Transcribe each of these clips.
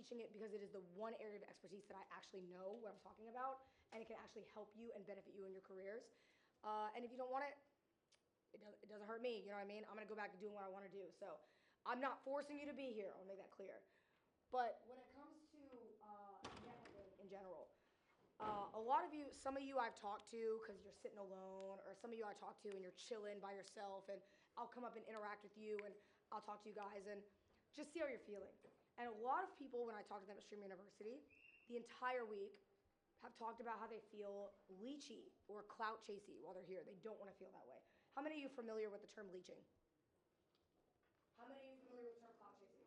teaching it because it is the one area of expertise that I actually know what I'm talking about, and it can actually help you and benefit you in your careers. And if you don't want it, it doesn't hurt me, you know what I mean? I'm gonna go back to doing what I wanna do. So I'm not forcing you to be here, I'll make that clear. But when it comes to networking in general, a lot of you, some of you I've talked to because you're sitting alone, or some of you I talk to and you're chilling by yourself, and I'll come up and interact with you, and I'll talk to you guys and just see how you're feeling. And a lot of people, when I talk to them at Streamer University, the entire week have talked about how they feel leechy or clout chasey while they're here. They don't want to feel that way. How many of you are familiar with the term leeching? How many of you are familiar with the term clout chasing?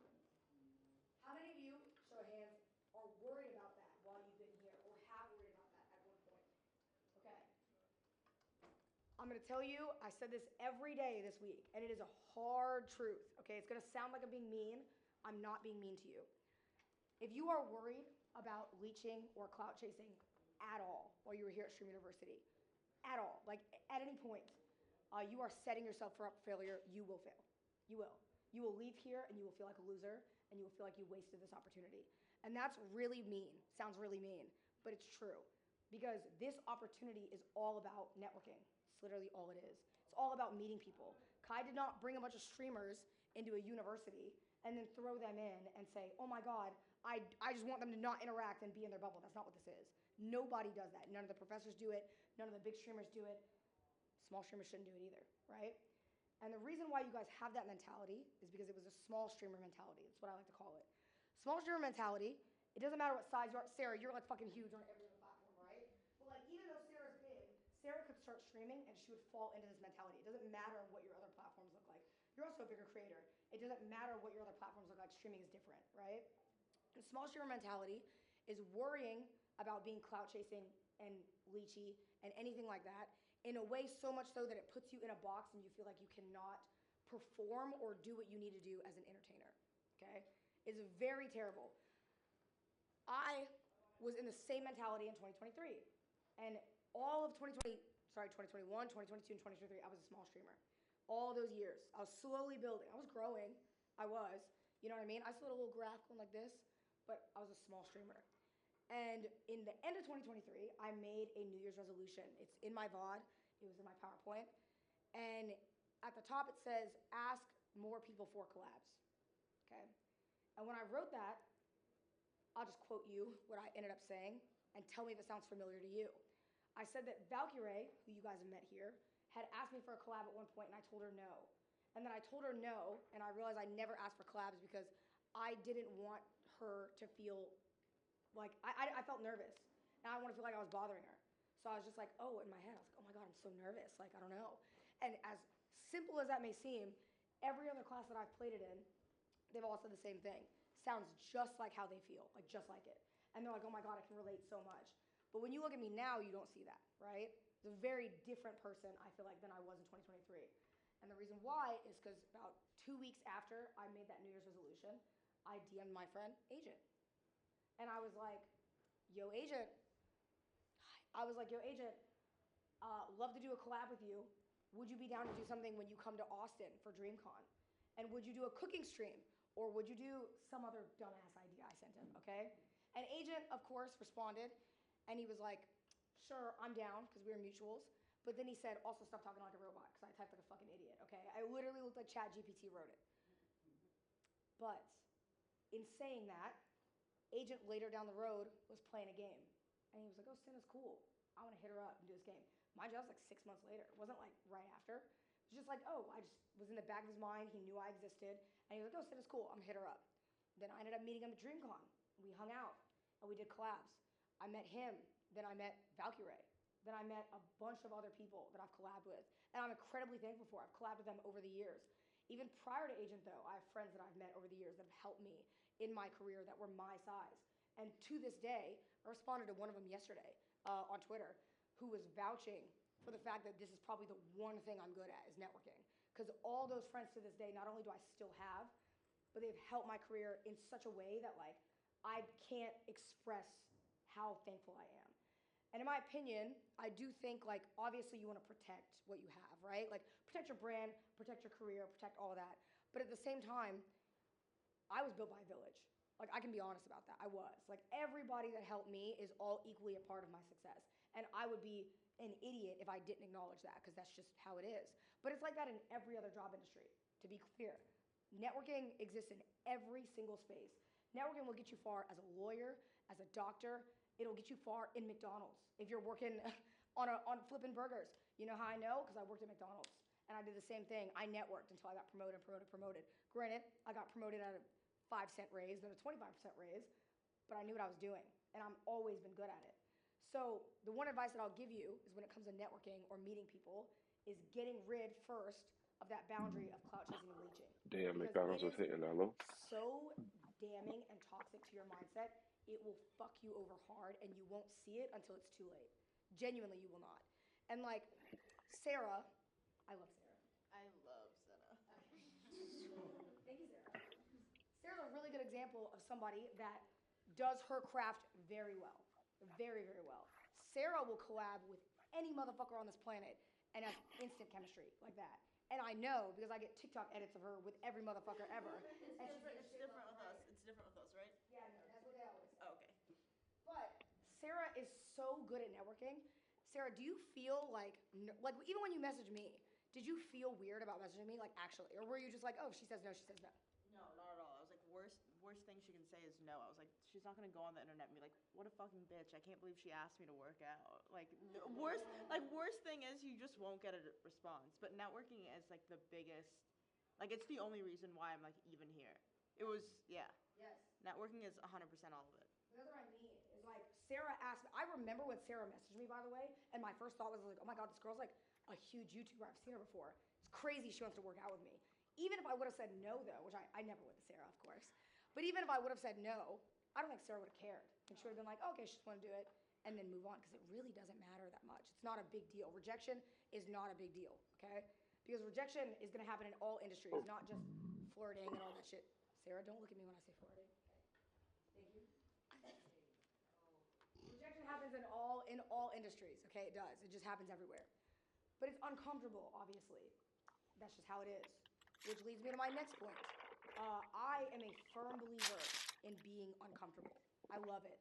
How many of you, show of hands, are worried about that while you've been here, or have worried about that at one point? Okay. I'm going to tell you, I said this every day this week, and it is a hard truth. Okay, it's going to sound like I'm being mean. I'm not being mean to you. If you are worried about leeching or clout chasing at all while you were here at Stream University, at all, like at any point, you are setting yourself up for failure. You will fail. You will. You will leave here and you will feel like a loser, and you will feel like you wasted this opportunity. And that's really mean. Sounds really mean, but it's true. Because this opportunity is all about networking. It's literally all it is. It's all about meeting people. Kai did not bring a bunch of streamers into a university and then throw them in and say, oh my God, I just want them to not interact and be in their bubble. That's not what this is. Nobody does that. None of the professors do it. None of the big streamers do it. Small streamers shouldn't do it either, right? And the reason why you guys have that mentality is because it was a small streamer mentality. That's what I like to call it. Small streamer mentality, it doesn't matter what size you are. Sarah, you're like fucking huge on every other platform, right? But like, even though Sarah's big, Sarah could start streaming and she would fall into this mentality. It doesn't matter what your other platforms look like. You're also a bigger creator. It doesn't matter what your other platforms look like. Streaming is different, right? The small streamer mentality is worrying about being clout chasing and leechy and anything like that in a way so much so that it puts you in a box and you feel like you cannot perform or do what you need to do as an entertainer, okay? It's very terrible. I was in the same mentality in 2023. And all of 2021, 2022, and 2023, I was a small streamer. All those years, I was slowly building. I was growing. I was. You know what I mean? I still had a little graph going like this, but I was a small streamer. And in the end of 2023, I made a New Year's resolution. It's in my VOD. It was in my PowerPoint. And at the top, it says, ask more people for collabs. Okay? And when I wrote that, I'll just quote you what I ended up saying and tell me if it sounds familiar to you. I said that Valkyrie, who you guys have met here, had asked me for a collab at one point, and I told her no. And then I told her no, and I realized I never asked for collabs because I didn't want her to feel like, I felt nervous. And I didn't want to feel like I was bothering her. So I was just like, oh, in my head, I was like, oh my God, I'm so nervous. Like, I don't know. And as simple as that may seem, every other class that I've played it in, they've all said the same thing. Sounds just like how they feel, like just like it. And they're like, oh my God, I can relate so much. But when you look at me now, you don't see that, right? It's a very different person, I feel like, than I was in 2023. And the reason why is because about 2 weeks after I made that New Year's resolution, I DM'd my friend, Agent. And I was like, yo, Agent. Love to do a collab with you. Would you be down to do something when you come to Austin for DreamCon? And would you do a cooking stream? Or would you do some other dumbass idea I sent him, okay? And Agent, of course, responded. And he was like, sure, I'm down, because we were mutuals. But then he said, also stop talking like a robot, because I typed like a fucking idiot, okay? I literally looked like ChatGPT wrote it. But in saying that, Agent later down the road was playing a game. And he was like, oh, Cinna's cool. I want to hit her up and do this game. Mind you, that was like 6 months later. It wasn't like right after. It was just like, oh, I just was in the back of his mind. He knew I existed. And he was like, oh, Cinna's cool. I'm going to hit her up. Then I ended up meeting him at DreamCon. We hung out and we did collabs. I met him. Then I met Valkyrie. Then I met a bunch of other people that I've collabed with. And I'm incredibly thankful for. I've collabed with them over the years. Even prior to Agent, though, I have friends that I've met over the years that have helped me in my career that were my size. And to this day, I responded to one of them yesterday on Twitter who was vouching for the fact that this is probably the one thing I'm good at is networking. Because all those friends to this day, not only do I still have, but they've helped my career in such a way that like I can't express how thankful I am. And in my opinion, I do think like obviously you want to protect what you have, right? Like protect your brand, protect your career, protect all of that. But at the same time, I was built by a village. Like, I can be honest about that. I was. Like, everybody that helped me is all equally a part of my success. And I would be an idiot if I didn't acknowledge that, because that's just how it is. But it's like that in every other job industry, to be clear. Networking exists in every single space. Networking will get you far as a lawyer, as a doctor. It'll get you far in McDonald's. If you're working on flipping burgers. You know how I know? Because I worked at McDonald's. And I did the same thing. I networked until I got promoted. Granted, I got promoted at a 5-cent raise, then a 25% raise, but I knew what I was doing, and I've always been good at it. So the one advice that I'll give you is when it comes to networking or meeting people is getting rid first of that boundary of clout chasing and leeching. Damn, Because McDonald's it was is hitting that low. so damning and toxic to your mindset, it will fuck you over hard, and you won't see it until it's too late. Genuinely, you will not. And like, Sarah, I love Sarah. I love Cinna. Thank you, Sarah. Sarah's a really good example of somebody that does her craft very well. Very, very well. Sarah will collab with any motherfucker on this planet and has instant chemistry like that. And I know because I get TikTok edits of her with every motherfucker ever. It's different with us. It's different with us, right? Yeah, no, that's what they always say. Oh, okay. But Sarah is so good at networking. Sarah, do you feel like even when you message me, did you feel weird about messaging me, like actually? Or were you just like, oh, she says no, she says no? No, not at all. I was like, worst thing she can say is no. I was like, she's not gonna go on the internet and be like, what a fucking bitch. I can't believe she asked me to work out. Like, worst thing is you just won't get a response. But networking is like the biggest, like it's the only reason why I'm like even here. It was, yeah. Yes. Networking is 100% all of it. That's what I mean. Is like Sarah asked me. I remember when Sarah messaged me, by the way, and my first thought was like, oh my god, this girl's like a huge YouTuber. I've seen her before. It's crazy she wants to work out with me. Even if I would have said no, though, which I never would to Sarah, of course. But even if I would have said no, I don't think Sarah would have cared. I think she would have been like, oh, okay, she just want to do it, and then move on, because it really doesn't matter that much. It's not a big deal. Rejection is not a big deal, okay? Because rejection is going to happen in all industries, not just flirting and all that shit. Sarah, don't look at me when I say flirting. Thank you. Rejection happens in all industries, okay? It does. It just happens everywhere. But it's uncomfortable, obviously. That's just how it is. Which leads me to my next point. I am a firm believer in being uncomfortable. I love it.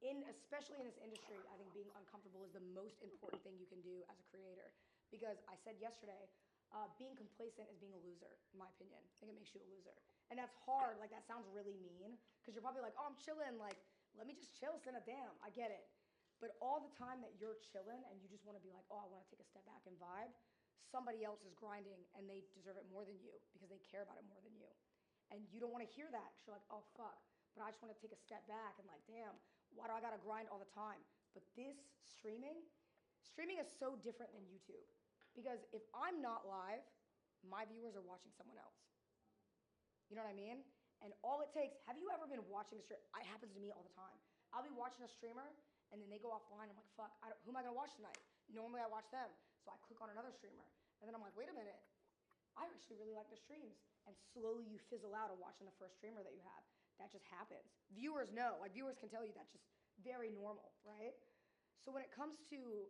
Especially in this industry, I think being uncomfortable is the most important thing you can do as a creator. Because I said yesterday, being complacent is being a loser, in my opinion. I think it makes you a loser. And that's hard. Like, that sounds really mean. Because you're probably like, oh, I'm chilling. Like, let me just chill, Cinna, damn. I get it. But all the time that you're chilling and you just want to be like, oh, I want to take a step back and vibe, somebody else is grinding and they deserve it more than you because they care about it more than you. And you don't want to hear that because you're like, oh, fuck. But I just want to take a step back and like, damn, why do I got to grind all the time? But this streaming is so different than YouTube. Because if I'm not live, my viewers are watching someone else. You know what I mean? And all it takes, have you ever been watching a stream? It happens to me all the time. I'll be watching a streamer and then they go offline. I'm like, fuck, who am I going to watch tonight? Normally I watch them. So I click on another streamer. And then I'm like, wait a minute. I actually really like the streams. And slowly you fizzle out of watching the first streamer that you have. That just happens. Viewers know. Like, viewers can tell you that's just very normal, right? So when it comes to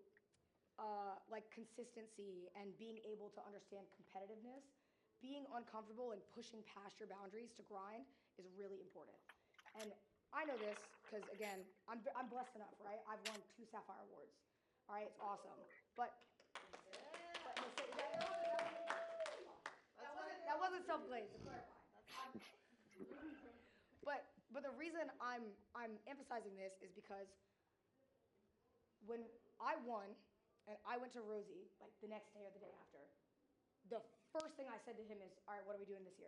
like consistency and being able to understand competitiveness, being uncomfortable and pushing past your boundaries to grind is really important. And I know this because, again, I'm blessed enough, right? I've won 2 Sapphire Awards. All right, it's awesome. But that wasn't self-glazed, to clarify. But the reason I'm emphasizing this is because when I won and I went to Rosie, like the next day or the day after, the first thing I said to him is, all right, what are we doing this year?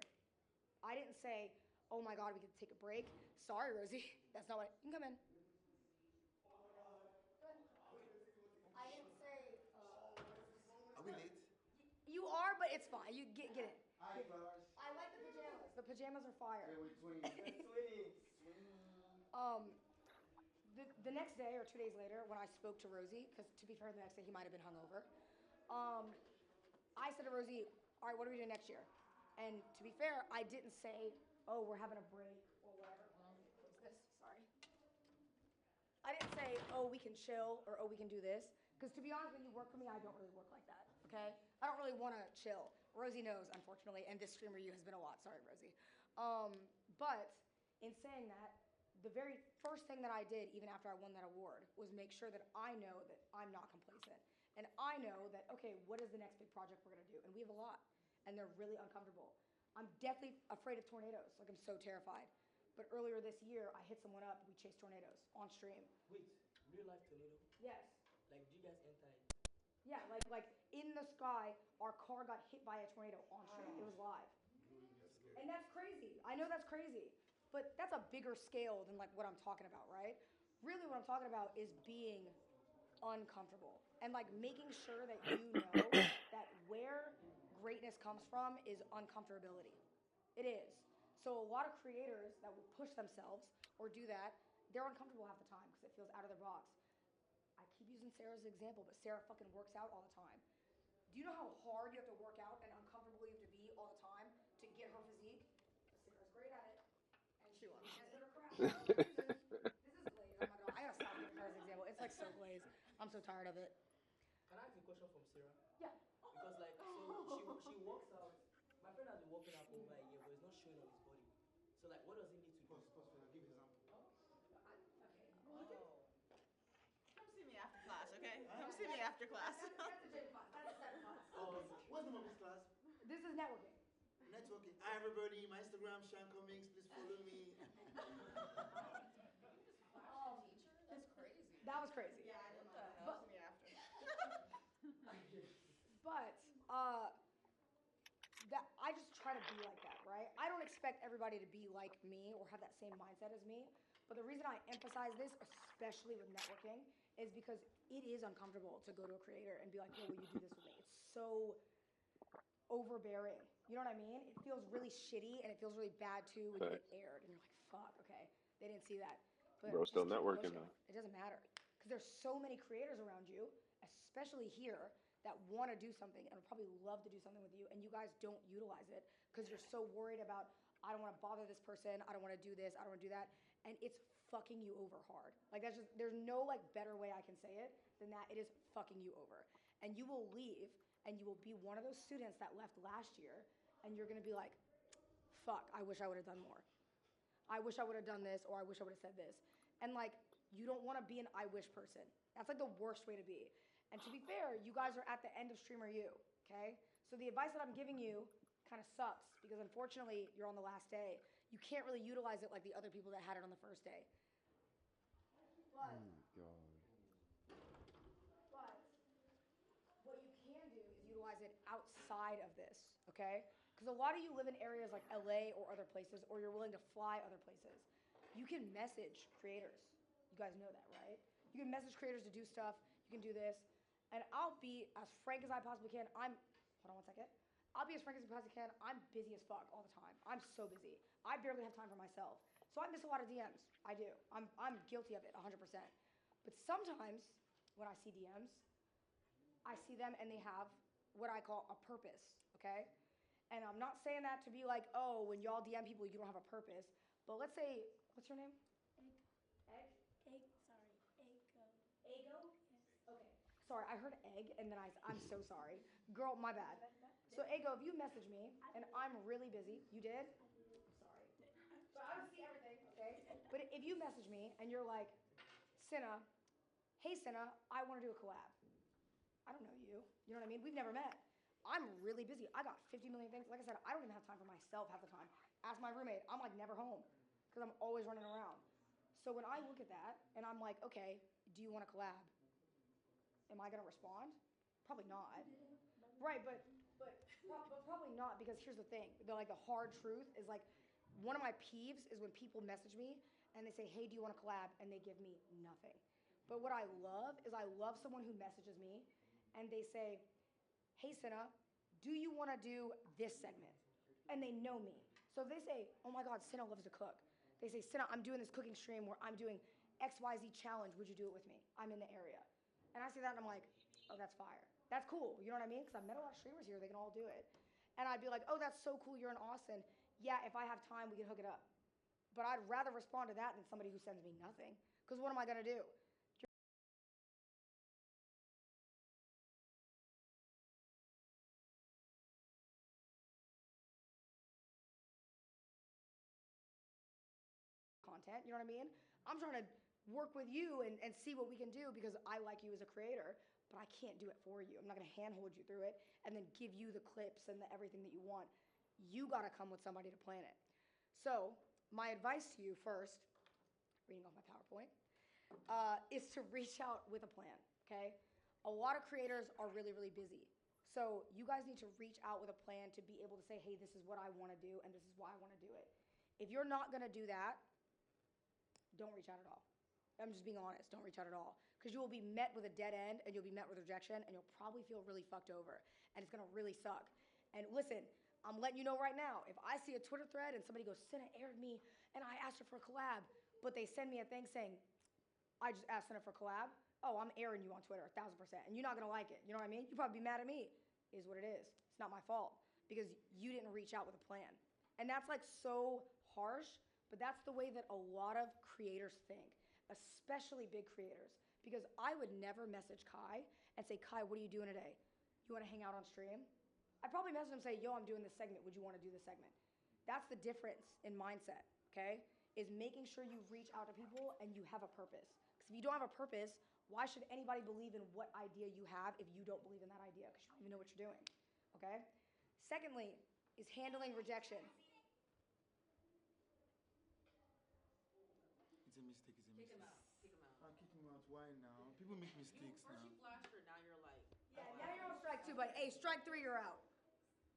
I didn't say, oh my God, we could take a break. Sorry, Rosie. That's not what you can come in. I didn't say, Are we late? You are, but it's fine. You get it. Hi, Bars. I like the pajamas. The pajamas are fire. Yeah, we're twins. The next day or 2 days later, when I spoke to Rosie, because to be fair, the next day he might have been hungover, I said to Rosie, all right, what are we doing next year? And to be fair, I didn't say, oh, we're having a break or whatever. What's this? Sorry. I didn't say, oh, we can chill or oh, we can do this. Because to be honest, when you work for me, I don't really work like that, okay? I don't really want to chill. Rosie knows, unfortunately, and this streamer you has been a lot. Sorry, Rosie. But In saying that, the very first thing that I did, even after I won that award, was make sure that I know that I'm not complacent. And I know that, okay, what is the next big project we're gonna do? And we have a lot, and they're really uncomfortable. I'm definitely afraid of tornadoes. Like, I'm so terrified. But earlier this year, I hit someone up, we chased tornadoes on stream. Wait, real life tornado? Yes. Like, do you guys enter it? Yeah, like in the sky, our car got hit by a tornado on stream. It was live. And that's crazy. I know that's crazy. But that's a bigger scale than like what I'm talking about, right? Really what I'm talking about is being uncomfortable and like making sure that you know that where greatness comes from is uncomfortability. It is. So a lot of creators that will push themselves or do that, they're uncomfortable half the time because it feels out of their box. I keep using Sarah as an example, but Sarah fucking works out all the time. Do you know how hard you have to work out and uncomfortable you have to be all the time to get her physique? Sarah's great at it. And She wants has her crap. This is glazed. Oh my god, I gotta stop giving her as an example. It's like so glazed. I'm so tired of it. Can I ask a question from Sarah? Yeah. Because like, so she works out. My friend has been working out for over a year, but it's not showing on his body. So like, what does he need to do? Pause, pause, pause. Give example. Come see me after class, okay? Come see me after class. That's a gym class. That's a set class. Oh, what's the name of this class? This is networking. Networking. Hi, everybody. My Instagram, Sean Cummings. Please follow me. That's crazy. That was crazy. Yeah, I don't know. But- See me after. But that I just try to be like that, right? I don't expect everybody to be like me or have that same mindset as me. But the reason I emphasize this, especially with networking, is because it is uncomfortable to go to a creator and be like, "Yo, will you do this with me?" It's so overbearing. You know what I mean? It feels really shitty and it feels really bad too when you get aired and you're like, "Fuck, okay, they didn't see that." But Bro, just still keep networking pushing. though. It doesn't matter because there's so many creators around you, especially here, that want to do something and would probably love to do something with you, and you guys don't utilize it because you're so worried about, I don't want to bother this person, I don't want to do this, I don't want to do that, and it's fucking you over hard. Like that's just, there's no like better way I can say it than that. It is fucking you over, and you will leave, and you will be one of those students that left last year, and you're gonna be like, fuck, I wish I would have done more. I wish I would have done this, or I wish I would have said this, and like you don't want to be an I wish person. That's like the worst way to be. And to be fair, you guys are at the end of Streamer U, okay? So the advice that I'm giving you kind of sucks because unfortunately you're on the last day. You can't really utilize it like the other people that had it on the first day. But, but what you can do is utilize it outside of this, okay? Because a lot of you live in areas like LA or other places, or you're willing to fly other places. You can message creators. You guys know that, right? You can message creators to do stuff. You can do this. And I'll be as frank as I possibly can. Hold on one second. I'll be as frank as I possibly can. I'm busy as fuck all the time. I'm so busy. I barely have time for myself. So I miss a lot of DMs. I do. I'm guilty of it 100%. But sometimes when I see DMs, I see them and they have what I call a purpose, okay? And I'm not saying that to be like, oh, when y'all DM people, you don't have a purpose. But let's say, what's your name? Egg? Ego? Okay. Sorry, I heard egg, and then I'm so sorry. Girl, my bad. So, Ego, if you message me, and I'm really busy, you did? I'm sorry. So I don't see everything, okay? But if you message me, and you're like, Cinna, hey, Cinna, I want to do a collab. I don't know you. You know what I mean? We've never met. I'm really busy. I got 50 million things. Like I said, I don't even have time for myself half the time. Ask my roommate. I'm like never home because I'm always running around. So when I look at that, and I'm like, okay, do you want to collab? Am I gonna respond? Probably not. Right, but probably not because here's the thing. The hard truth is like one of my peeves is when people message me and they say, hey, do you want to collab? And they give me nothing. But what I love is I love someone who messages me and they say, hey, Cinna, do you want to do this segment? And they know me. So if they say, oh my God, Cinna loves to cook. They say, Cinna, I'm doing this cooking stream where I'm doing XYZ challenge. Would you do it with me? I'm in the area. And I see that and I'm like, oh, that's fire. That's cool. You know what I mean? Because I've met a lot of streamers here. They can all do it. And I'd be like, oh, that's so cool. You're in Austin. Yeah, if I have time, we can hook it up. But I'd rather respond to that than somebody who sends me nothing. Because what am I going to do? content, you know what I mean? I'm trying to work with you and see what we can do because I like you as a creator, but I can't do it for you. I'm not gonna handhold you through it and then give you the clips and everything that you want. You gotta come with somebody to plan it. So my advice to you first, reading off my PowerPoint, is to reach out with a plan, okay? A lot of creators are really, really busy. So you guys need to reach out with a plan to be able to say, hey, this is what I wanna do and this is why I wanna do it. If you're not gonna do that, don't reach out at all. I'm just being honest, don't reach out at all. Because you will be met with a dead end and you'll be met with rejection and you'll probably feel really fucked over. And it's gonna really suck. And listen, I'm letting you know right now, if I see a Twitter thread and somebody goes, Cinna aired me and I asked her for a collab, but they send me a thing saying, I just asked Cinna for a collab, oh, I'm airing you on Twitter, 1,000%, and you're not gonna like it, you know what I mean? You'll probably be mad at me, is what it is. It's not my fault, because you didn't reach out with a plan. And that's like so harsh, but that's the way that a lot of creators think, especially big creators. Because I would never message Kai and say, Kai, what are you doing today? You wanna hang out on stream? I'd probably message him and say, yo, I'm doing this segment, would you wanna do this segment? That's the difference in mindset, okay? Is making sure you reach out to people and you have a purpose. Because if you don't have a purpose, why should anybody believe in what idea you have if you don't believe in that idea? Because you don't even know what you're doing, okay? Secondly, is handling rejection. It's a mistake. It's a Kick him mistake. out. Kick him out. I'll kick him out. Why now? People make mistakes First now. you flashed her, now you're like. Yeah, now you're on strike 2, but hey, strike 3, you're out.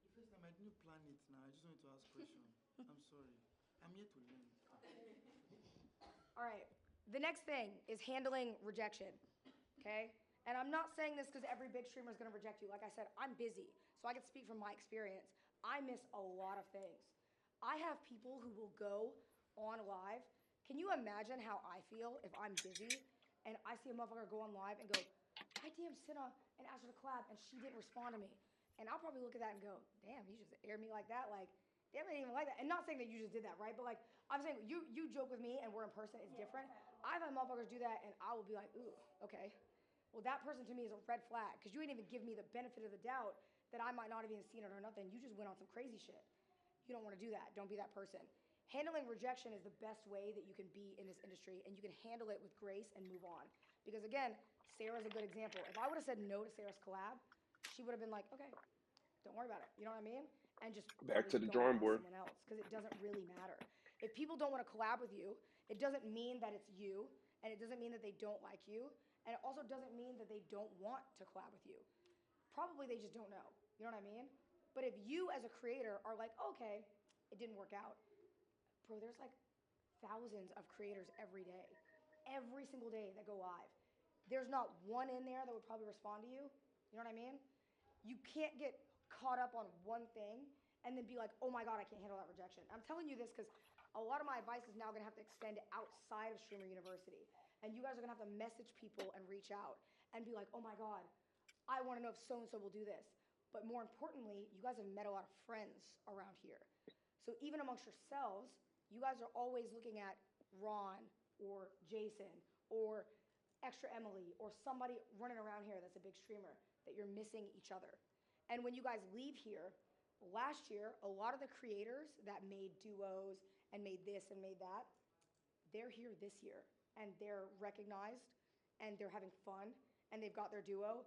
The first time I didn't plan it now. I just wanted to ask question. I'm sorry. I'm here to learn. All right. The next thing is handling rejection, okay? And I'm not saying this because every big streamer is going to reject you. Like I said, I'm busy, so I can speak from my experience. I miss a lot of things. I have people who will go on live. Can you imagine how I feel if I'm busy and I see a motherfucker go on live and go, I DM'd Cinna and asked her to collab and she didn't respond to me. And I'll probably look at that and go, damn, he just aired me like that? Like, damn, I didn't even like that. And not saying that you just did that, right? But like, I'm saying you joke with me and we're in person, it's different. I've had motherfuckers do that and I will be like, ooh, okay. Well, that person to me is a red flag because you didn't even give me the benefit of the doubt that I might not have even seen it or nothing. You just went on some crazy shit. You don't want to do that. Don't be that person. Handling rejection is the best way that you can be in this industry, and you can handle it with grace and move on. Because again, Sarah's a good example. If I would have said no to Sarah's collab, she would have been like, okay, don't worry about it. You know what I mean? And just Back to the drawing board. someone else, because it doesn't really matter. If people don't want to collab with you, it doesn't mean that it's you, and it doesn't mean that they don't like you, and it also doesn't mean that they don't want to collab with you. Probably they just don't know. You know what I mean? But if you as a creator are like, okay, it didn't work out. Bro, there's like thousands of creators every day. Every single day that go live. There's not one in there that would probably respond to you. You know what I mean? You can't get caught up on one thing and then be like, oh my God, I can't handle that rejection. I'm telling you this because a lot of my advice is now gonna have to extend outside of Streamer University. And you guys are gonna have to message people and reach out and be like, oh my God, I wanna know if so-and-so will do this. But more importantly, you guys have met a lot of friends around here. So even amongst yourselves, you guys are always looking at Ron or Jason or Extra Emily or somebody running around here that's a big streamer that you're missing each other. And when you guys leave here, last year, a lot of the creators that made duos and made this and made that, they're here this year and they're recognized and they're having fun and they've got their duo.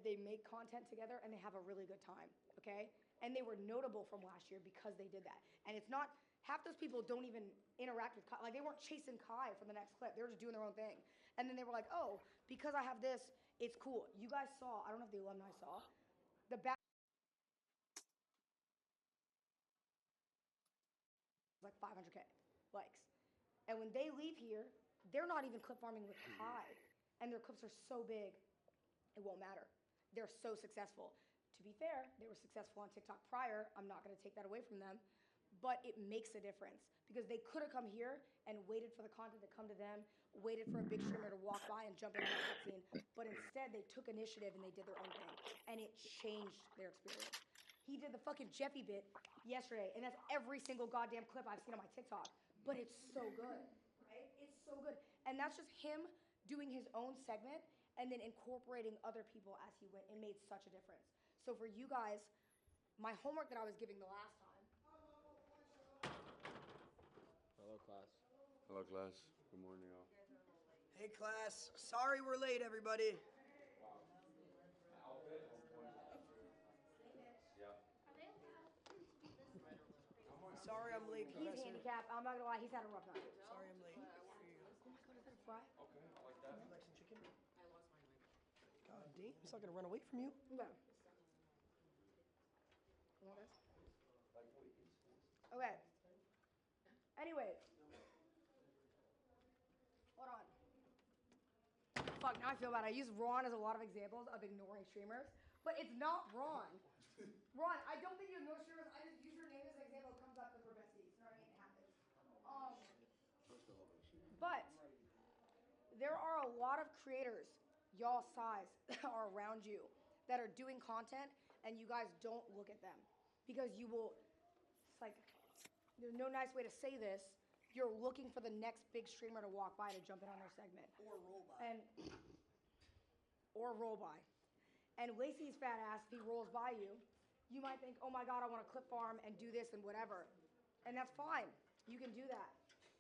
They make content together and they have a really good time, okay? And they were notable from last year because they did that. And it's not, half those people don't even interact with Kai. Like they weren't chasing Kai for the next clip. They were just doing their own thing. And then they were like, oh, because I have this, it's cool. You guys saw, I don't know if the alumni saw, the back like 500K likes. And when they leave here, they're not even clip farming with Kai. And their clips are so big, it won't matter. They're so successful. To be fair, they were successful on TikTok prior. I'm not gonna take that away from them. But it makes a difference because they could have come here and waited for the content to come to them, waited for a big streamer to walk by and jump in on that scene. But instead, they took initiative and they did their own thing. And it changed their experience. He did the fucking Jeffy bit yesterday, and that's every single goddamn clip I've seen on my TikTok. But it's so good, right? It's so good. And that's just him doing his own segment and then incorporating other people as he went. It made such a difference. So for you guys, my homework that I was giving the last time. Hello, class. Hello, class. Good morning, all. Hey, class. Sorry we're late, everybody. Sorry I'm late, He's Professor. handicapped. I'm not gonna lie, he's had a rough night. Sorry I'm late. Here you go. Oh my god, is that a fry? Okay, I like that. You like some chicken? God damn, it's not gonna run away from you. Okay. You want this? Okay. Anyways. Hold on. Fuck, now I feel bad. I use Ron as a lot of examples of ignoring streamers, but it's not Ron. Ron, I don't think you ignore streamers. I just use your name as an example. It comes up because we're besties. You know what I mean? It happens. But there are a lot of creators, y'all size, that are around you that are doing content, and you guys don't look at them because you will. It's like there's no nice way to say this. You're looking for the next big streamer to walk by to jump in on their segment. Or roll by. Or roll by. And Lacey's fat ass, if he rolls by you, you might think, oh my God, I want to clip farm and do this and whatever. And that's fine. You can do that.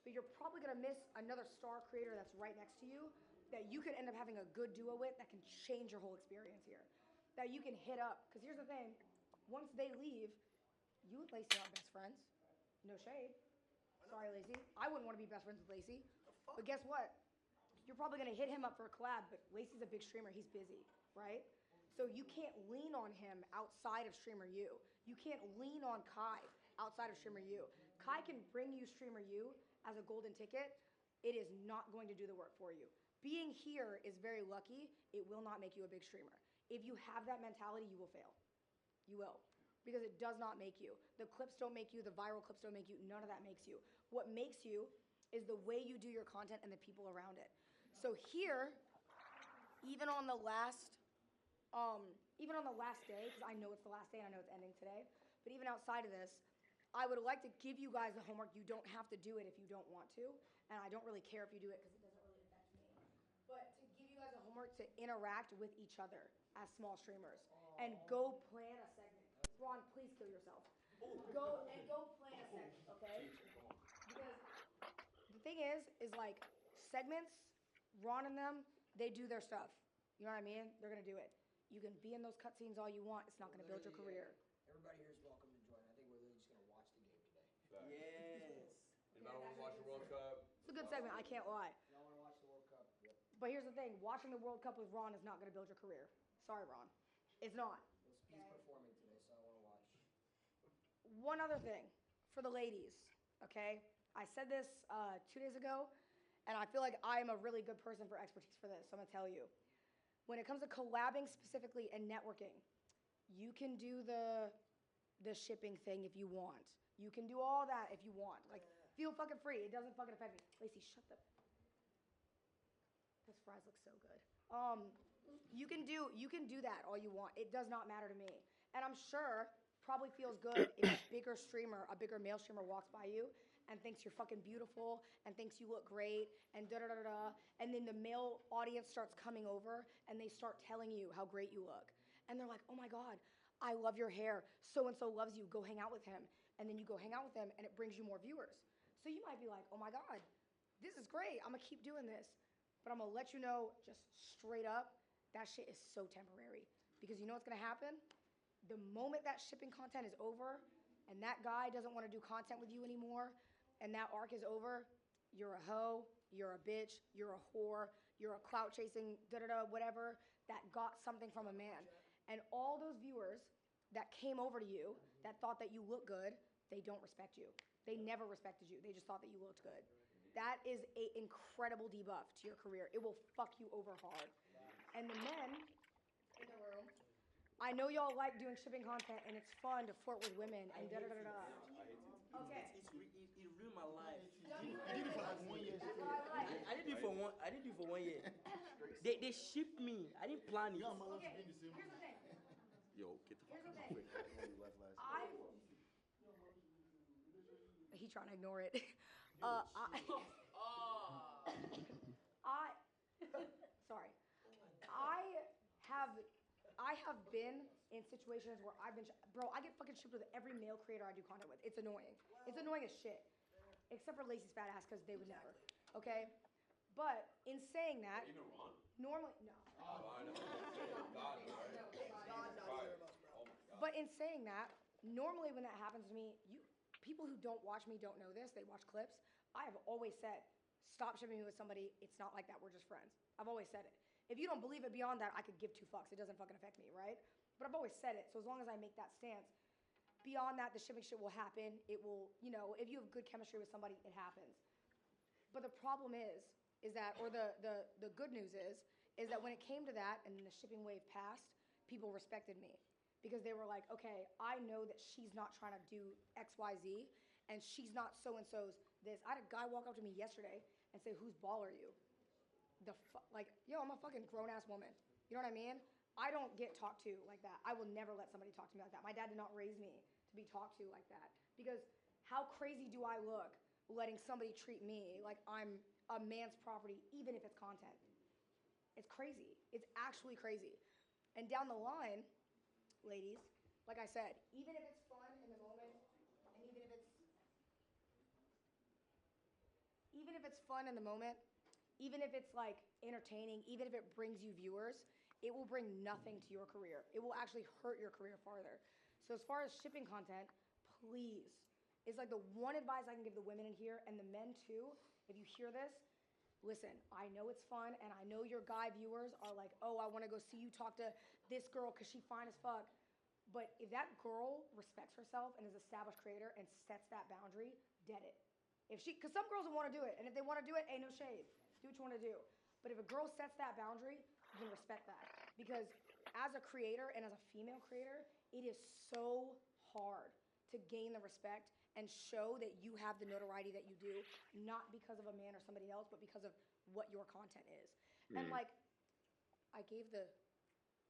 But you're probably going to miss another star creator that's right next to you that you could end up having a good duo with that can change your whole experience here. That you can hit up. Because here's the thing. Once they leave, you and Lacey aren't best friends. No shade. Sorry, Lacey. I wouldn't want to be best friends with Lacey. But guess what? You're probably going to hit him up for a collab, but Lacey's a big streamer. He's busy, right? So you can't lean on him outside of Streamer U. You can't lean on Kai outside of Streamer U. Kai can bring you Streamer U as a golden ticket. It is not going to do the work for you. Being here is very lucky. It will not make you a big streamer. If you have that mentality, you will fail. You will. Because it does not make you. The clips don't make you. The viral clips don't make you. None of that makes you. What makes you is the way you do your content and the people around it. So here, even on the last day, because I know it's the last day and I know it's ending today, but even outside of this, I would like to give you guys the homework. You don't have to do it if you don't want to, and I don't really care if you do it because it doesn't really affect me. But to give you guys a homework to interact with each other as small streamers and go plan a segment. Ron, please kill yourself. Go plan a segment, okay? Because the thing is like segments, Ron and them, they do their stuff. You know what I mean? They're gonna do it. You can be in those cutscenes all you want. It's not gonna build your career. Everybody here is welcome to join. I think we're literally just gonna watch the game today. Yes. Anybody want to watch the World Cup? It's a good segment. I can't lie. Y'all wanna watch the World Cup? Yep. But here's the thing: watching the World Cup with Ron is not gonna build your career. Sorry, Ron. It's not. Well, Speed's performing today, so I wanna watch. One other thing for the ladies, okay? I said this 2 days ago, and I feel like I am a really good person for expertise for this, so I'm gonna tell you. When it comes to collabing specifically and networking, you can do the shipping thing if you want. You can do all that if you want. Like, feel fucking free. It doesn't fucking affect me. Lacey, shut the... Those fries look so good. You can do that all you want. It does not matter to me. And I'm sure probably feels good if a bigger male streamer walks by you and thinks you're fucking beautiful and thinks you look great and da-da-da-da-da. And then the male audience starts coming over and they start telling you how great you look. And they're like, oh my God, I love your hair. So-and-so loves you. Go hang out with him. And then you go hang out with them and it brings you more viewers. So you might be like, oh my God, this is great. I'm gonna keep doing this. But I'm gonna let you know just straight up, that shit is so temporary. Because you know what's gonna happen? The moment that shipping content is over and that guy doesn't want to do content with you anymore and that arc is over, you're a hoe, you're a bitch, you're a whore, you're a clout chasing da-da-da, whatever, that got something from a man. And all those viewers that came over to you that thought that you look good, they don't respect you. They never respected you. They just thought that you looked good. That is an incredible debuff to your career. It will fuck you over hard. And the men in the room, I know y'all like doing shipping content and it's fun to flirt with women and da-da-da-da. Okay. It ruined my life. You did it for like 1 year straight. I didn't do it for 1 year. They shipped me. I didn't plan it. You and Mala Okay, should be the same. here's the thing. Yo, get the fuck Here's the out of thing. my face. I only left last He trying to ignore it. Sorry. I have been in situations where I've been, bro, I get fucking shipped with every male creator I do content with. It's annoying. It's annoying as shit. except for Lacey's fat ass because they would never. Okay, but in saying that, Even Ron? normally no. Oh, I know. God, no. God, not either of us, bro. Oh my God. But in saying that, normally when that happens to me, people who don't watch me don't know this. They watch clips. I have always said, stop shipping me with somebody. It's not like that. We're just friends. I've always said it. If you don't believe it beyond that, I could give two fucks. It doesn't fucking affect me, right? But I've always said it. So as long as I make that stance, beyond that, the shipping shit will happen. It will, if you have good chemistry with somebody, it happens. But the problem is that, or the good news is that when it came to that and the shipping wave passed, people respected me. Because they were like, okay, I know that she's not trying to do X, Y, Z, and she's not so-and-so's this. I had a guy walk up to me yesterday and say, whose ball are you? I'm a fucking grown-ass woman. You know what I mean? I don't get talked to like that. I will never let somebody talk to me like that. My dad did not raise me to be talked to like that. Because how crazy do I look letting somebody treat me like I'm a man's property, even if it's content? It's crazy. It's actually crazy. And down the line, ladies, like I said, even if it's fun in the moment, and even if it's fun in the moment, even if it's like entertaining, even if it brings you viewers, it will bring nothing to your career. It will actually hurt your career farther. So as far as shipping content, please, it's like the one advice I can give the women in here and the men too. If you hear this, listen, I know it's fun, and I know your guy viewers are like, oh, I want to go see you talk to this girl because she fine as fuck. But if that girl respects herself and is an established creator and sets that boundary, dead it. Because some girls will want to do it, and if they want to do it, ain't no shade. Do what you want to do. But if a girl sets that boundary, you can respect that. Because as a creator and as a female creator, it is so hard to gain the respect and show that you have the notoriety that you do, not because of a man or somebody else, but because of what your content is. And like, I gave those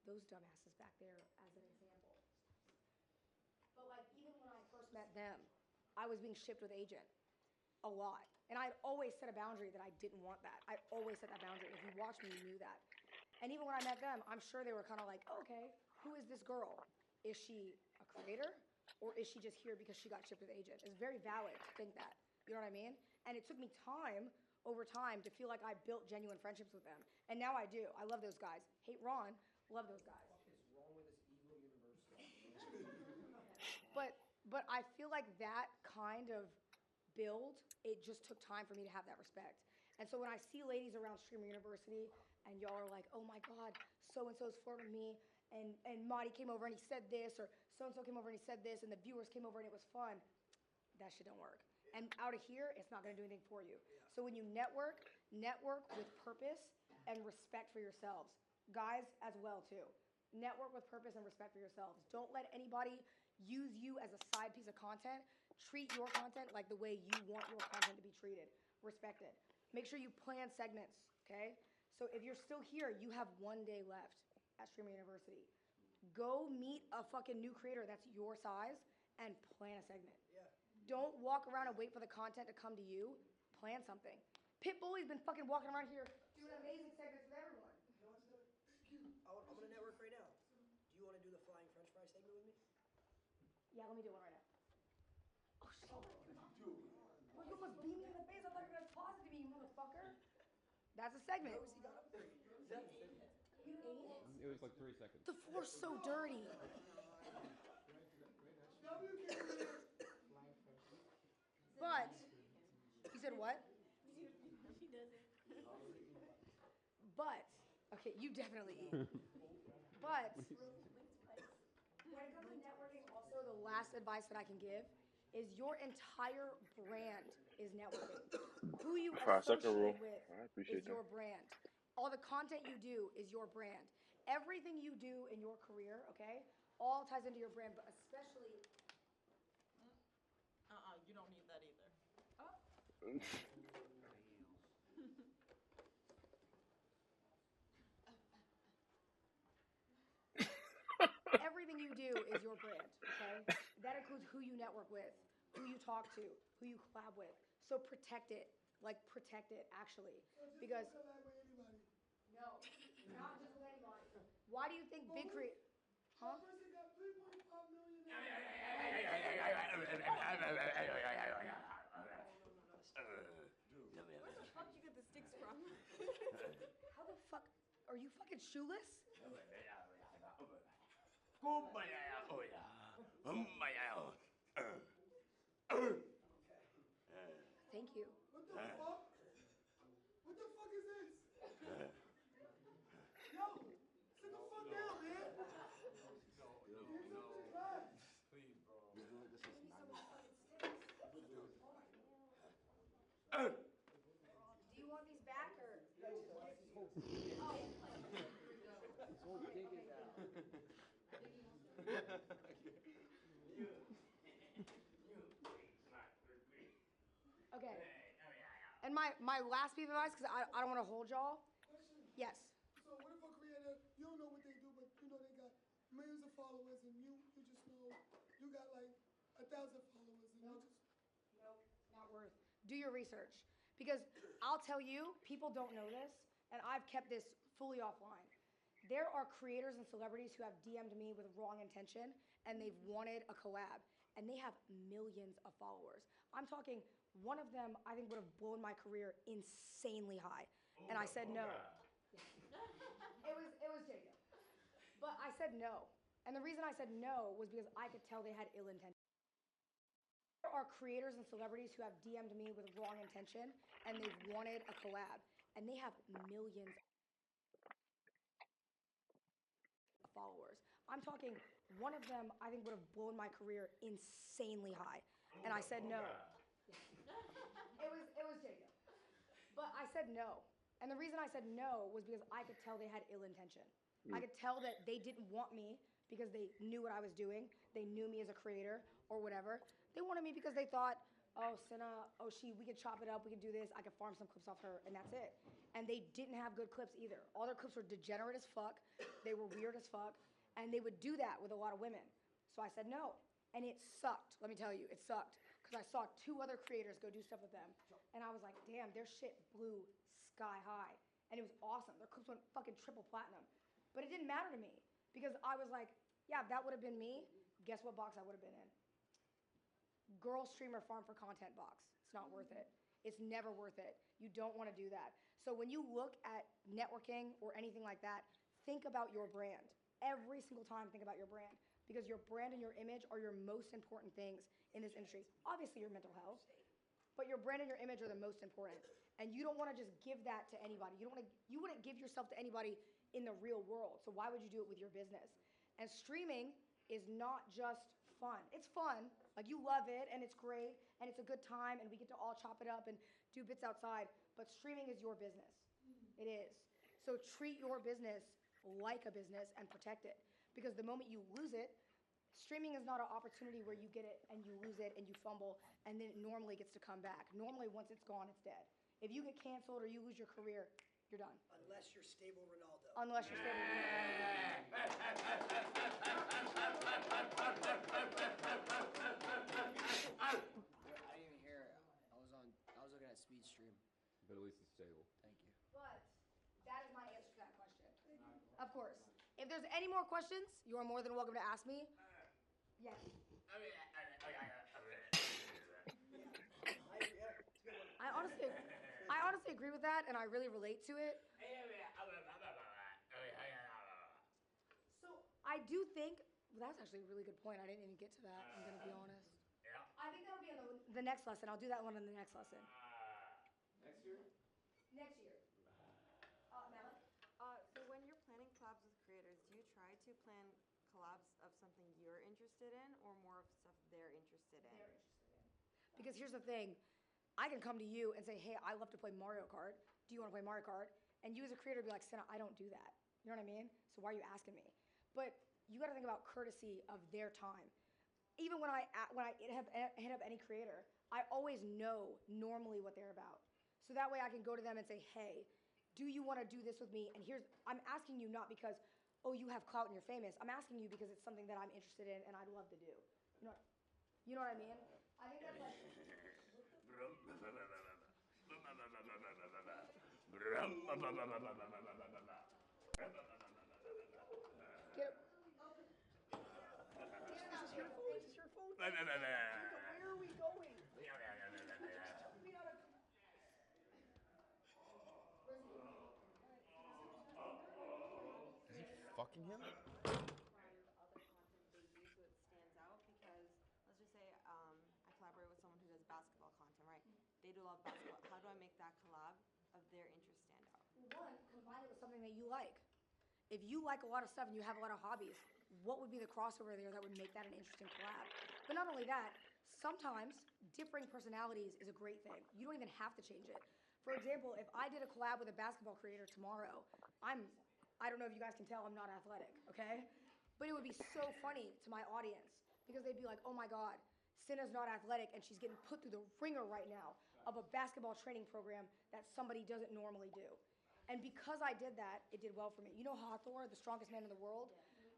dumbasses back there as an example. But like, even when I first met them, I was being shipped with agent a lot. And I'd always set a boundary that I didn't want that. I always set that boundary. If you watched me, you knew that. And even when I met them, I'm sure they were kind of like, oh, okay, who is this girl? Is she a creator? Or is she just here because she got shipped with agent? It's very valid to think that. You know what I mean? And it took me time, over time, to feel like I built genuine friendships with them. And now I do. I love those guys. Hate Ron, love those guys. What is wrong with this evil university? But I feel like that kind of build, it just took time for me to have that respect. And so when I see ladies around Streamer University and y'all are like, oh my God, so-and-so's flirting with me, and Marty came over and he said this, or so-and-so came over and he said this, and the viewers came over and it was fun, that shit don't work. And out of here, it's not gonna do anything for you. So when you network with purpose and respect for yourselves. Guys as well too. Network with purpose and respect for yourselves. Don't let anybody use you as a side piece of content. Treat your content like the way you want your content to be treated. Respect it. Make sure you plan segments, okay? So if you're still here, you have 1 day left at Streamer University. Go meet a fucking new creator that's your size and plan a segment. Yeah. Don't walk around and wait for the content to come to you. Plan something. Pitbull's been fucking walking around here doing amazing segments with everyone. I'm gonna network right now. Do you want to do the flying French fry segment with me? Yeah, let me do one right now. Oh, shit. Well, you almost beat me in the face. I thought you were going to toss it to me, you motherfucker. That's a segment. How is he got up there? You ate it? It was like 3 seconds. The floor's so dirty. But, you said what? She doesn't. But, okay, you definitely eat. But, when it comes to networking, also the last advice that I can give is your entire brand is networking. Who you associate with is your brand. All the content you do is your brand. Everything you do in your career, okay, all ties into your brand, but especially... You don't need that either. Everything you do is your brand, okay? That includes who you network with, who you talk to, who you collab with. So protect it. Like, protect it, actually. Because... No, not just with anybody. Why do you think big creators... Huh? Are you fucking shoeless? Thank you. What the fuck? What the fuck is this? Yo, sit the fuck down, man. Do you want these back or? Okay. And my last piece of advice, because I don't want to hold y'all. Question. Yes. So what if a creator, you don't know what they do, but you know they got millions of followers, and you just know you got like 1,000 followers, and Nope. you just. Nope, not worth. Do your research. Because I'll tell you, people don't know this, and I've kept this fully offline. There are creators and celebrities who have DM'd me with wrong intention, and they've wanted a collab, and they have millions of followers. I'm talking, one of them I think would have blown my career insanely high, and I said no. It was Jacob. But I said no. And the reason I said no was because I could tell they had ill intention. There are creators and celebrities who have DM'd me with wrong intention, and they've wanted a collab, and they have millions of followers. I'm talking, one of them I think would have blown my career insanely high, and I said no. It was Jacob. But I said no. And the reason I said no was because I could tell they had ill intention. I could tell that they didn't want me because they knew what I was doing. They knew me as a creator or whatever. They wanted me because they thought, oh, Cinna, we could chop it up, we could do this, I could farm some clips off her, and that's it. And they didn't have good clips either. All their clips were degenerate as fuck, they were weird as fuck, and they would do that with a lot of women. So I said no. And it sucked, let me tell you, it sucked. Because I saw 2 other creators go do stuff with them, and I was like, damn, their shit blew sky high. And it was awesome. Their clips went fucking triple platinum. But it didn't matter to me, because I was like, yeah, if that would have been me, guess what box I would have been in? Girl streamer farm for content box. It's not worth it. It's never worth it. You don't want to do that. So when you look at networking or anything like that, think about your brand. Every single time, think about your brand. Because your brand and your image are your most important things in this industry. Obviously, your mental health, but your brand and your image are the most important. And you don't want to just give that to anybody. You wouldn't give yourself to anybody in the real world. So why would you do it with your business? And streaming is not just fun. It's fun. Like, you love it, and it's great, and it's a good time, and we get to all chop it up and do bits outside. But streaming is your business. It is. So treat your business like a business and protect it. Because the moment you lose it, streaming is not an opportunity where you get it and you lose it and you fumble, and then it normally gets to come back. Normally, once it's gone, it's dead. If you get canceled or you lose your career, you're done. Unless you're stable Ronaldo. Unless you're stable. I didn't even hear it. I was looking at speed stream. But at least it's stable. Thank you. But that is my answer to that question. Of course. If there's any more questions, you are more than welcome to ask me. Yes. I honestly agree with that, and I really relate to it. So I do think, well, that's actually a really good point. I didn't even get to that, I'm going to be honest. Yeah. I think that'll be in the next lesson. I'll do that one in the next lesson. Next year? Next year. Malik? So when you're planning collabs with creators, do you try to plan collabs of something you're interested in or more of stuff they're interested in? They're interested in. Because here's the thing. I can come to you and say, hey, I love to play Mario Kart. Do you want to play Mario Kart? And you as a creator be like, Cinna, I don't do that. You know what I mean? So why are you asking me? But you got to think about courtesy of their time. Even when I hit up any creator, I always know normally what they're about. So that way I can go to them and say, hey, do you want to do this with me? And I'm asking you not because, oh, you have clout and you're famous. I'm asking you because it's something that I'm interested in and I'd love to do. You know what I mean? I think that's like... Get it. Is this your phone? Is this your phone? Where are we going? Fucking him. from other content they do so it stands out? Because let's just say I collaborate with someone who does basketball content, right? They do love basketball. How do I make that collab of their interest stand out? One, combine it with something that you like. If you like a lot of stuff and you have a lot of hobbies, what would be the crossover there that would make that an interesting collab? But not only that, sometimes differing personalities is a great thing. You don't even have to change it. For example, if I did a collab with a basketball creator tomorrow, I don't know if you guys can tell, I'm not athletic, okay? But it would be so funny to my audience because they'd be like, oh my God, Cinna's not athletic and she's getting put through the ringer right now of a basketball training program that somebody doesn't normally do. And because I did that, it did well for me. You know Hathor, the strongest man in the world?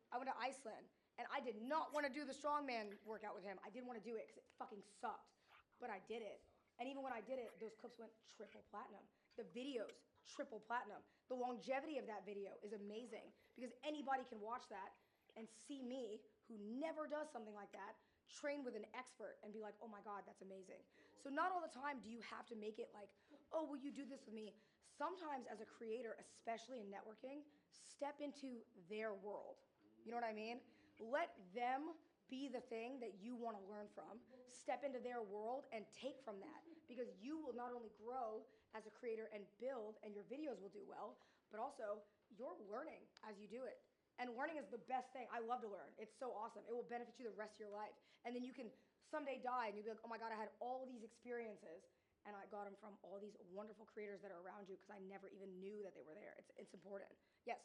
I went to Iceland, and I did not want to do the strongman workout with him. I didn't want to do it because it fucking sucked. But I did it. And even when I did it, those clips went triple platinum. The videos, triple platinum. The longevity of that video is amazing because anybody can watch that and see me, who never does something like that, train with an expert and be like, oh my God, that's amazing. So not all the time do you have to make it like, oh, will you do this with me? Sometimes as a creator, especially in networking, step into their world. You know what I mean? Let them be the thing that you want to learn from. Step into their world and take from that because you will not only grow as a creator and build and your videos will do well, but also you're learning as you do it. And learning is the best thing. I love to learn. It's so awesome. It will benefit you the rest of your life. And then you can someday die and you'll be like, oh my God, I had all these experiences and I got them from all these wonderful creators that are around you because I never even knew that they were there. It's important. Yes?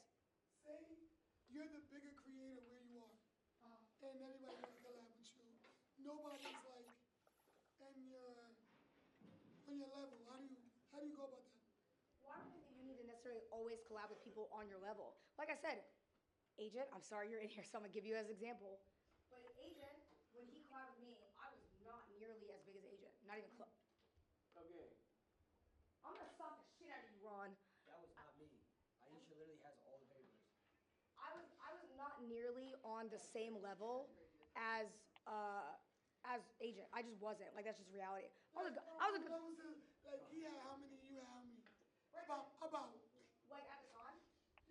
Say you're the bigger creator where you are, and everybody wants to collab with you. Nobody's like on your level. How do you go about that? Well, I don't think that you need to necessarily always collab with people on your level. Like I said, Agent, I'm sorry you're in here, so I'm gonna give you as an example. But Agent, when he collabed with me, I was not nearly as big as Agent. Not even close. Okay. I'm gonna stop the shit out of you, Ron. That was not me. Aisha literally has all the variables. I was not nearly on the same level as Agent. I just wasn't. Like that's just reality. I was a good. Like he had how many? You had how many? About. Like at the time.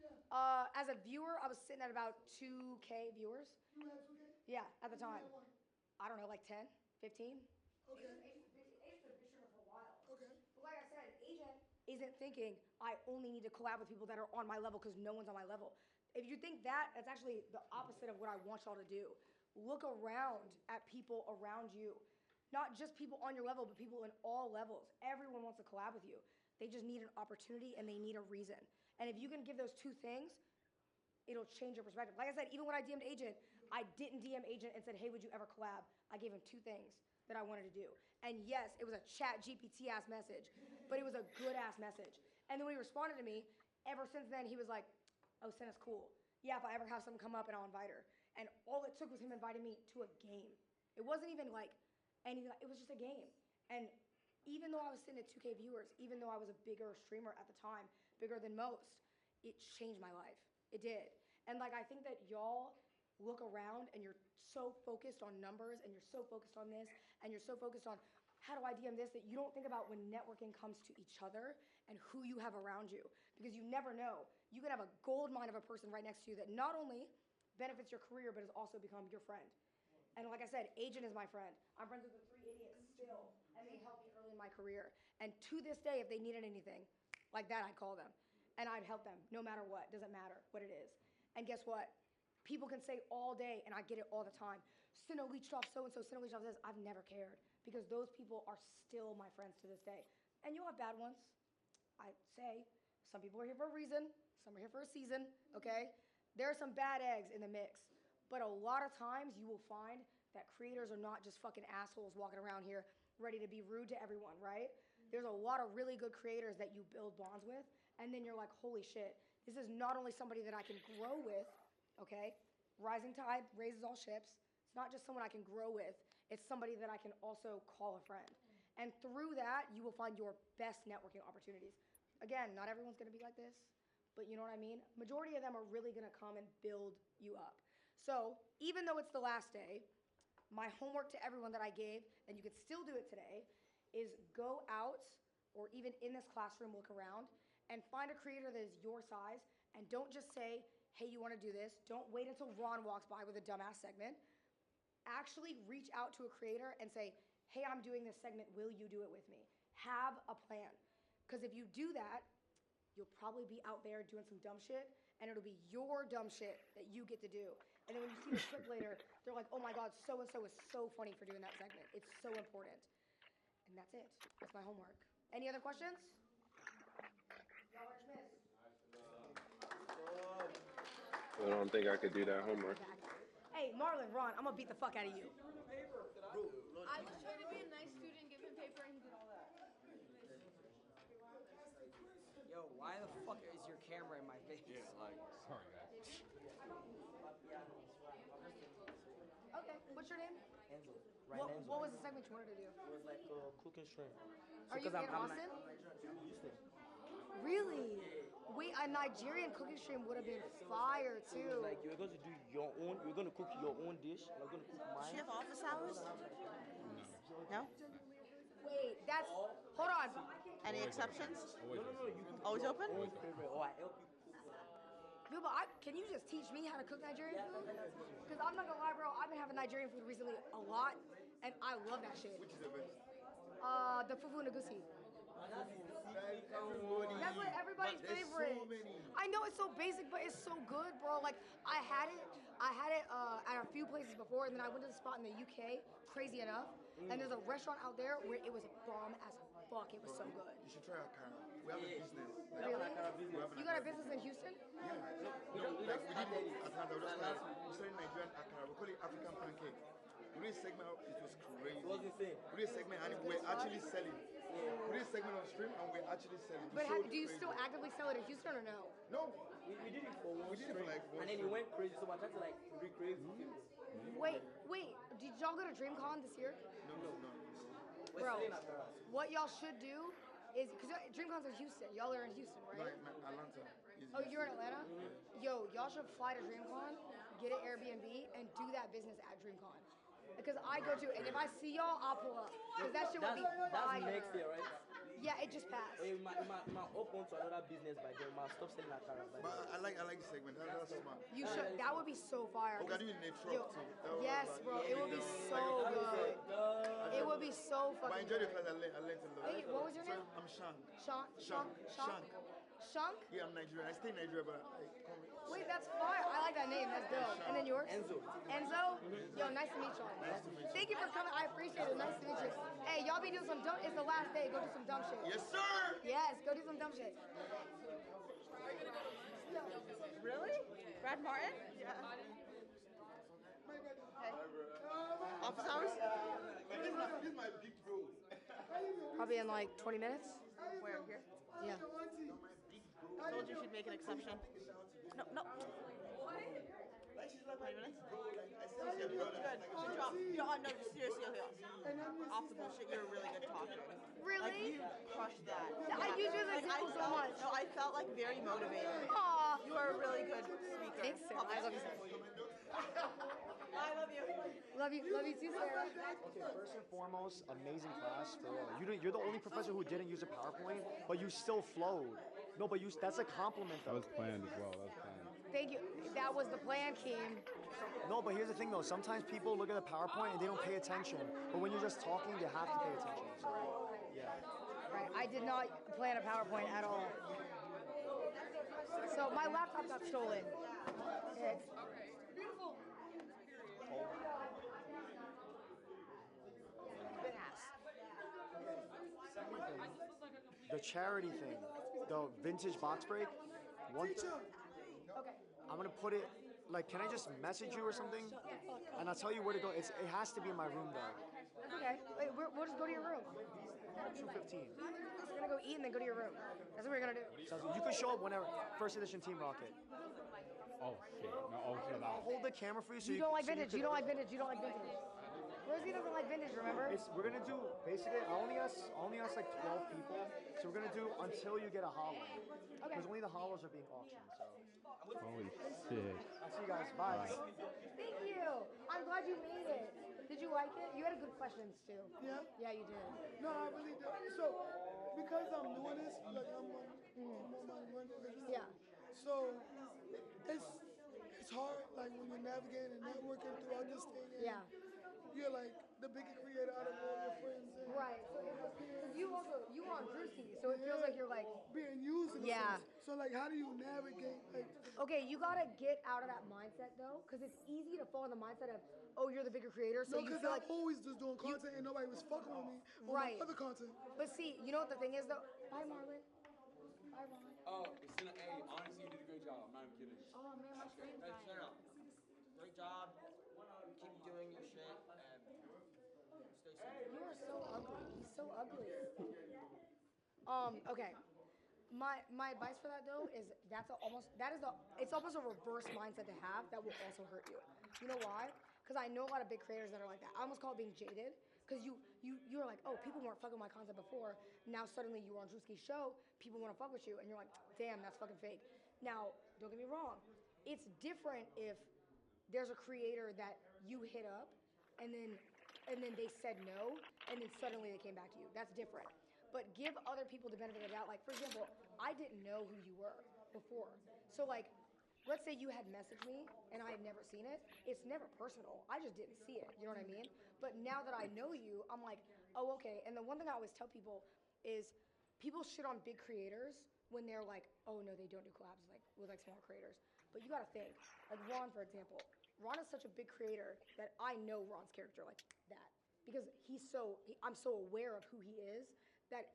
Yeah. As a viewer, I was sitting at about 2K viewers. You had 2K? Yeah, at the You time. had what? I don't know, like 10, 15. Okay. Agent's been big streamer for a while. Okay. But like I said, Agent isn't thinking I only need to collab with people that are on my level because no one's on my level. If you think that, that's actually the opposite of what I want y'all to do. Look around at people around you. Not just people on your level, but people in all levels. Everyone wants to collab with you. They just need an opportunity and they need a reason. And if you can give those two things, it'll change your perspective. Like I said, even when I DM'd Agent, I didn't DM Agent and said, hey, would you ever collab? I gave him two things that I wanted to do. And yes, it was a chat GPT ass message, but it was a good ass message. And then when he responded to me, ever since then, he was like, oh, Cinna's cool. Yeah, if I ever have something come up and I'll invite her. And all it took was him inviting me to a game. It wasn't even like anything, it was just a game. And even though I was sitting at 2K viewers, even though I was a bigger streamer at the time, bigger than most, it changed my life. It did. And like, I think that y'all look around and you're so focused on numbers and you're so focused on this and you're so focused on how do I DM this that you don't think about when networking comes to each other and who you have around you. Because you never know. You can have a gold mine of a person right next to you that not only benefits your career, but has also become your friend. And like I said, Agent is my friend. I'm friends with the 3 idiots still, and they helped me early in my career. And to this day, if they needed anything like that, I'd call them. And I'd help them, no matter what. Doesn't matter what it is. And guess what? People can say all day, and I get it all the time, Cinna leached off so-and-so, Cinna leached off this. I've never cared, because those people are still my friends to this day. And you'll have bad ones. I say, some people are here for a reason, some are here for a season, okay? There are some bad eggs in the mix. But a lot of times you will find that creators are not just fucking assholes walking around here ready to be rude to everyone, right? There's a lot of really good creators that you build bonds with, and then you're like, holy shit, this is not only somebody that I can grow with, okay? Rising tide raises all ships. It's not just someone I can grow with, it's somebody that I can also call a friend. And through that, you will find your best networking opportunities. Again, not everyone's gonna be like this, but you know what I mean? Majority of them are really gonna come and build you up. So even though it's the last day, my homework to everyone that I gave, and you can still do it today, is go out or even in this classroom, look around and find a creator that is your size, and don't just say, hey, you want to do this? Don't wait until Ron walks by with a dumbass segment. Actually reach out to a creator and say, hey, I'm doing this segment. Will you do it with me? Have a plan. Because if you do that, you'll probably be out there doing some dumb shit, and it'll be your dumb shit that you get to do. And then when you see the clip later, they're like, oh my God, so-and-so is so funny for doing that segment. It's so important. And that's it. That's my homework. Any other questions? Y'all are dismissed. I don't think I could do that homework. Hey, Marlon, Ron, I'm gonna beat the fuck out of you. I was trying to be a nice student, give him paper, and he did all that. Yo, why the fuck is your camera in my face? Yeah, like, sorry guys. Okay, what's your name? Enzo. What was the segment you wanted to do? It was like cooking shrimp. Are you in Austin? Houston. Really? Wait, a Nigerian cooking stream would have been fire So it was too. like you're going to do your own. You're going to cook your own dish. And I'm going to cook Does mine. she have office hours? No? Wait, that's hold on. Any exceptions? Always No. You cook Always your open? own favorite. Or I help you cook. Yo, but can you just teach me how to cook Nigerian food? Because I'm not gonna lie, bro. I've been having Nigerian food recently a lot, and I love that shit. Which is the best? The fufu nagusi. Everybody. That's like everybody's There's favorite. so many. I know it's so basic, but it's so good, bro. Like I had it at a few places before, and then I went to the spot in the UK. Crazy enough, and there's a restaurant out there where it was bomb as fuck. It was so good. You should try Akara. We have a business. Really? You got a business in Houston? Yeah. No, like we did it at Atlanta. We started Nigerian Akara. We call it African pancake. We did a segment. It was crazy. It was insane. We did a segment and we're actually selling. We did a segment on stream and we're actually selling. But do you still actively sell it in Houston or no? No. We did it for one We did it for like one and then it stream. went crazy. So I tried to like recreate it. Wait. Did y'all go to DreamCon this year? No. Bro, what y'all should do is, because DreamCon's in Houston. Y'all are in Houston, No, right? Atlanta. Oh, you're in Atlanta? Yo, y'all should fly to DreamCon, get an Airbnb, and do that business at DreamCon. Because I go to, and if I see y'all, I'll pull up. Because that shit would be That's fire. next year, right? Yeah, it just passed. We might open to another business by then. Might stop selling Akara. But I like the segment. That's smart. You should. That would be so fire. We can do it in a truck Yo, too. That would yes, be bro. like- It would be so good. It would be so But I fucking enjoyed the good. class. I learned a lot. Hey, what was your So, name? I'm Shank. Shunk? Shunk? Yeah, I'm Nigerian. I stay in Nigeria, but I come. Wait, that's fire. I like that name. That's dope. And then yours? Enzo. Enzo? Yo, nice to meet y'all. Nice to meet you. Thank you for coming. I appreciate it. Nice to meet you. Hey, y'all be doing some dumb. It's the last day. Go do some dumb shit. Yes, sir. Yes, go do some dumb shit. Really? Brad Martin? Yeah. Office hours? This is my big bro. Probably in like 20 minutes. Where? Here? Yeah. Told you she'd make an exception. No. 20 minutes? Good. Good job. No, seriously. Off the bullshit, you're a really good talker. Like, Really? you crushed that. I use you as an example so much. No, I felt like very motivated. Aw. You are a really good speaker. Thanks, Sarah. I love you. I love you. Love you too, Sarah. Okay, first and foremost, amazing class for real. You're the only professor who didn't use a PowerPoint, but you still flowed. No, but that's a compliment That though. was planned as well. That was planned. Thank you. That was the plan, Keem. No, but here's the thing though. Sometimes people look at the PowerPoint and they don't pay attention. But when you're just talking, you have to pay attention. So, yeah. Right. I did not plan a PowerPoint at all. So my laptop got stolen. It's beautiful. The charity thing, the vintage box break. One, Okay. I'm gonna put it. Like, can I just message you or something? And I'll tell you where to go. It has to be in my room though. That's okay. Wait, we'll just go to your room. 2:15. We're gonna go eat and then go to your room. That's what we're gonna do. Sounds good. You can show up whenever. First edition Team Rocket. Oh shit. No, oh shit. I'll hold the camera for you. So You don't like so vintage. could- You don't like vintage. You don't like vintage. Rosie doesn't like vintage. Remember? We're gonna do basically. I only asked like 12 people, so we're gonna do until you get a hollow. Okay. Because only the hollows are being auctioned. So Holy shit. I'll see you guys. Bye. Thank you. I'm glad you made it. Did you like it? You had good questions too. Yeah. Yeah, you did. No, I really do. So, because I'm doing this, like I'm on my run business. Yeah. So, it's on Drewski, so it feels like you're like, being used. In a Yeah. sense. So like, how do you navigate? Like, okay, you gotta get out of that mindset though, because it's easy to fall in the mindset of, oh, you're the bigger creator, so no, you because feel I'm like, always just doing content and nobody was fucking with me on Right. my other content. but see, you know what the thing is though? Bye, Marlon. Bye, Ron. Oh, Cinna, hey, honestly, you did a great job. I'm not even kidding. Oh man, my screen's Hey, dying. Cinna, great job. Keep doing your shit and stay safe. You are so ugly. He's so ugly. Okay. My advice for that though is it's almost a reverse mindset to have that will also hurt you. You know why? Because I know a lot of big creators that are like that. I almost call it being jaded. Because you're like, oh, people weren't fucking my content before. Now suddenly you were on Drewski's show, people want to fuck with you, and you're like, damn, that's fucking fake. Now, don't get me wrong. It's different if there's a creator that you hit up, and then they said no, and then suddenly they came back to you. That's different. But give other people the benefit of the doubt. Like, for example, I didn't know who you were before. So, like, let's say you had messaged me and I had never seen it. It's never personal. I just didn't see it. You know what I mean? But now that I know you, I'm like, oh, okay. And the one thing I always tell people is people shit on big creators when they're like, oh, no, they don't do collabs with small creators. But you got to think. Like Ron, for example. Ron is such a big creator that I know Ron's character like that. Because I'm so aware of who he is that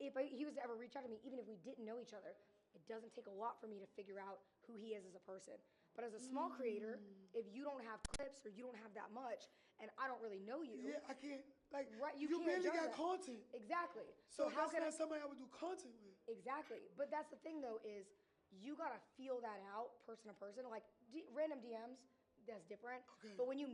if he was to ever reach out to me, even if we didn't know each other, it doesn't take a lot for me to figure out who he is as a person. But as a small creator, if you don't have clips or you don't have that much, and I don't really know you, Yeah, I can't. Like, right? you can't barely judge got that. content. Exactly. So how that's can not somebody I would do content with. Exactly. But that's the thing though is you gotta feel that out person to person. Like random DMs, that's different. Okay. But when you